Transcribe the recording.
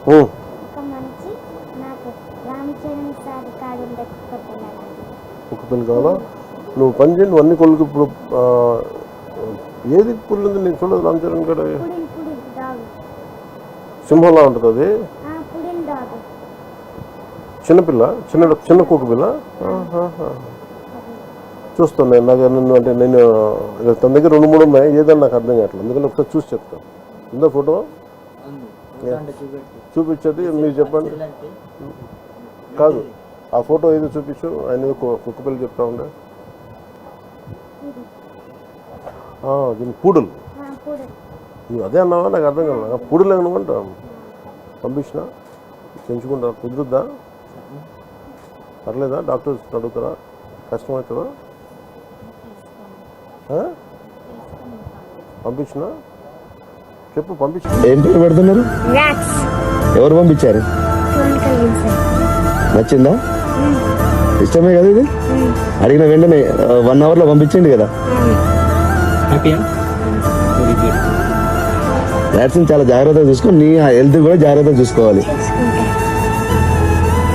ఒక మంచి నాకు రామ్ చరణ్ సార్ కాడు ఉండే కుక్క పిల్లలండి. కుక్క పిల్ల కావాలా? నువ్వు పని చేయండి అన్ని కోళ్ళకి. ఇప్పుడు ఏది పుల్లు ఉంది నేను చూడదు. రామ్ చరణ్ కాడ పుడిన్ డాగ్. సింహంలా ఉంటుంది అది. పుడిన్ డాగ్. చిన్నపిల్ల, చిన్న కుక్క పిల్ల. చూస్తాను నేను. నాకు నన్ను అంటే నేను తన దగ్గర 2-3 ఉన్నాయి. ఏదన్నా నాకు అర్థం కావట్లేదు. అందుకని ఒకసారి చూసి చెప్తాను. ఉందా ఫోటో? చూపించేది మీరు చెప్పండి. కాదు, ఆ ఫోటో ఏదో చూపించు. ఆయన కుక్క పిల్ల చెప్తా ఉండే. దీని పూడలు. నువ్వు అదే అన్నావా? నాకు అర్థం కాదు. పూడలు ఏమనుకుంటా పంపించిన పెంచుకుంటా. కుదురుద్దా? పర్లేదా? డాక్టర్స్ అడుగుతారా? కష్టమవుతుందా? పంపించిన చెప్పు. పంపించిన ఏం పేరు పెడుతున్నారు? ఎవరు పంపించారు? నచ్చిందా? ఇష్టమే కదా ఇది? అడిగిన వెంటనే 1 hourలో పంపించండి కదా. వ్యాక్సిన్ చాలా జాగ్రత్తగా చూసుకో. నీ హెల్త్ కూడా జాగ్రత్తగా చూసుకోవాలి.